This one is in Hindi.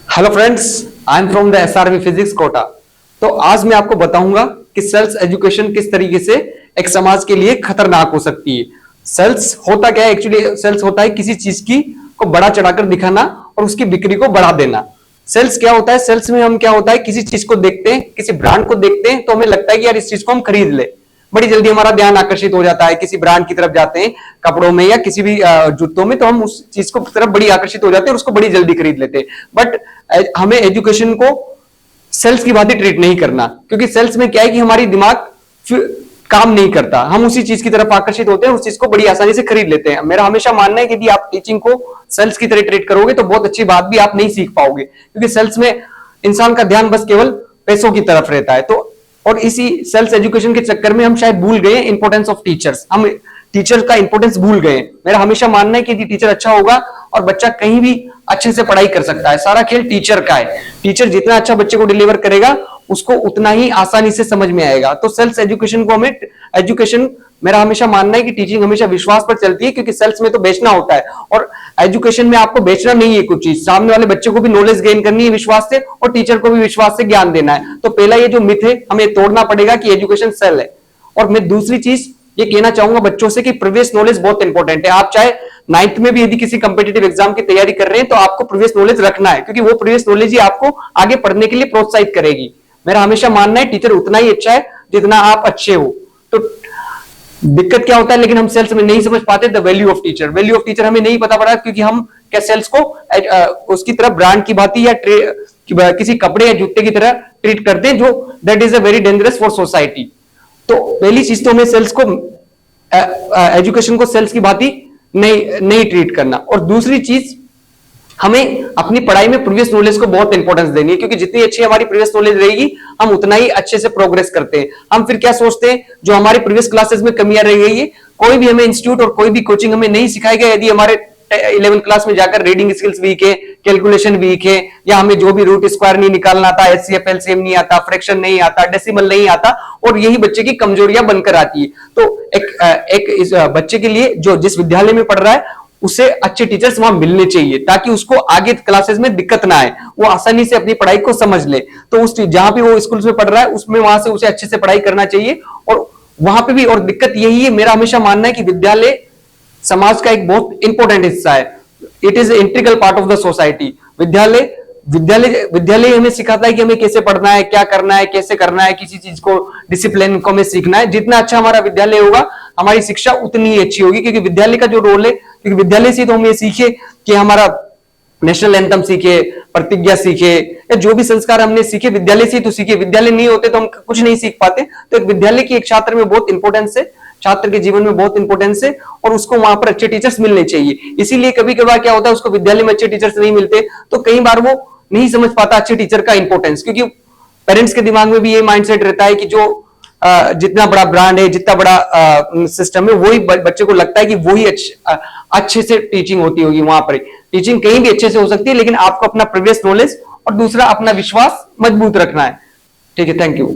Hello friends, I am from the SRV physics Kota. तो आज मैं आपको बताऊंगा कि सेल्स एजुकेशन किस तरीके से एक समाज के लिए खतरनाक हो सकती है। सेल्स होता क्या है? एक्चुअली सेल्स होता है किसी चीज की को बड़ा चढ़ाकर दिखाना और उसकी बिक्री को बढ़ा देना। सेल्स क्या होता है? सेल्स में हम क्या होता है, किसी चीज को देखते हैं, किसी ब्रांड को देखते हैं तो हमें लगता है कि यार इस चीज को हम खरीद ले। बड़ी जल्दी हमारा ध्यान आकर्षित हो जाता है किसी ब्रांड की तरफ जाते हैं, कपड़ों में या किसी भी जूतों में, तो हम उस चीज को तरफ बड़ी आकर्षित हो जाते हैं और उसको बड़ी जल्दी खरीद लेते हैं। बट हमें एजुकेशन को सेल्स की भांति ट्रीट नहीं करना, क्योंकि सेल्स में क्या है कि हमारी दिमाग काम नहीं करता, हम उसी चीज की तरफ आकर्षित होते हैं, उस चीज को बड़ी आसानी से खरीद लेते हैं। मेरा हमेशा मानना है कि यदि आप टीचिंग को सेल्स की तरह ट्रीट करोगे तो बहुत अच्छी बात भी आप नहीं सीख पाओगे, क्योंकि सेल्स में इंसान का ध्यान बस केवल पैसों की तरफ रहता है। तो और इसी सेल्स एजुकेशन के चक्कर में हम शायद भूल गए इंपॉर्टेंस ऑफ टीचर्स, हम टीचर का इंपॉर्टेंस भूल गए। मेरा हमेशा मानना है कि यदि टीचर अच्छा होगा और बच्चा कहीं भी अच्छे से पढ़ाई कर सकता है। सारा खेल टीचर का है। टीचर जितना अच्छा बच्चे को डिलीवर करेगा उसको उतना ही आसानी से समझ में आएगा। तो सेल्स एजुकेशन को हमें एजुकेशन मेरा हमेशा मानना है कि टीचिंग हमेशा विश्वास पर चलती है, क्योंकि सेल्स में तो बेचना होता है और एजुकेशन में आपको बेचना नहीं है कुछ चीज, सामने वाले बच्चे को भी नॉलेज गेन करनी है विश्वास से और टीचर को भी विश्वास से ज्ञान देना है। तो पहला ये जो मिथ है हमें तोड़ना पड़ेगा कि एजुकेशन सेल है। और मैं दूसरी चीज ये कहना चाहूंगा बच्चों से कि प्रीवियस नॉलेज बहुत इंपॉर्टेंट है। आप चाहे 9th में भी यदि किसी कंपिटेटिव एग्जाम की तैयारी कर रहे हैं तो आपको प्रीवियस नॉलेज रखना है, क्योंकि वो प्रीवियस नॉलेज ही आपको आगे पढ़ने के लिए प्रोत्साहित करेगी। मेरा हमेशा मानना है टीचर उतना ही अच्छा है जितना आप अच्छे हो। तो दिक्कत क्या होता है, लेकिन हम सेल्स में नहीं समझ पाते the value of teacher. Value of teacher हमें नहीं पता पड़ा, क्योंकि हम क्या सेल्स को उसकी तरह ब्रांड की भांति या किसी कपड़े या जूते की तरह ट्रीट करते हैं, जो that is a very dangerous for society. तो पहली चीज तो हमें सेल्स को एजुकेशन को सेल्स की भांति नहीं ट्रीट करना। और दूसरी चीज हमें अपनी पढ़ाई में प्रीवियस नॉलेज को बहुत इंपॉर्टेंस देनी है, क्योंकि जितनी अच्छी हमारी प्रीवियस नॉलेज रहेगी हम उतना ही अच्छे से प्रोग्रेस करते हैं। हम फिर क्या सोचते हैं, जो हमारी प्रीवियस क्लासेस में कमियां रह गई है, कोई भी हमें इंस्टीट्यूट और कोई भी कोचिंग हमें नहीं सिखाएगा यदि हमारे 11th क्लास में जाकर रीडिंग स्किल्स वीक है, कैलकुलेशन वीक है, या हमें जो भी रूट स्क्वायर नहीं निकालना आता, एचसीएफ एलसीएम नहीं आता, फ्रैक्शन नहीं आता, डेसिमल नहीं आता, और यही बच्चे की कमजोरियां बनकर आती है। तो एक इस बच्चे के लिए जो जिस विद्यालय में पढ़ रहा है उसे अच्छे टीचर्स वहां मिलने चाहिए, ताकि उसको आगे क्लासेस में दिक्कत ना आए, वो आसानी से अपनी पढ़ाई को समझ ले। तो उस जहां भी वो स्कूल में पढ़ रहा है उसमें वहां से उसे अच्छे से पढ़ाई करना चाहिए। और वहां पे भी और दिक्कत यही है, मेरा हमेशा मानना है कि विद्यालय समाज का एक बहुत इंपॉर्टेंट हिस्सा है। It is integral part of the society. विद्यालय विद्यालय विद्यालय हमें सिखाता है कि हमें कैसे पढ़ना है, क्या करना है, कैसे करना है, किसी चीज को डिसिप्लिन को हमें सीखना है। जितना अच्छा हमारा विद्यालय होगा हमारी शिक्षा उतनी ही अच्छी होगी, क्योंकि विद्यालय का जो रोल है, क्योंकि विद्यालय से तो हम ये सीखे कि हमारा नेशनल एंथम सीखे, प्रतिज्ञा सीखे, या जो भी संस्कार हमने सीखे विद्यालय से ही तो सीखे। विद्यालय नहीं होते तो हम कुछ नहीं सीख पाते। तो एक विद्यालय की एक छात्र में बहुत इंपॉर्टेंस है, छात्र के जीवन में बहुत इंपॉर्टेंस है, और उसको वहां पर अच्छे टीचर्स मिलने चाहिए। इसीलिए कभी कभार क्या होता है, उसको विद्यालय में अच्छे टीचर्स नहीं मिलते तो कई बार वो नहीं समझ पाता अच्छे टीचर का इंपॉर्टेंस, क्योंकि पेरेंट्स के दिमाग में भी ये माइंडसेट रहता है कि जो जितना बड़ा ब्रांड है, जितना बड़ा सिस्टम है, वही बच्चे को लगता है कि वही अच्छे से टीचिंग होती होगी। वहां पर टीचिंग कहीं भी अच्छे से हो सकती है, लेकिन आपको अपना प्रीवियस नॉलेज और दूसरा अपना विश्वास मजबूत रखना है। ठीक है, थैंक यू।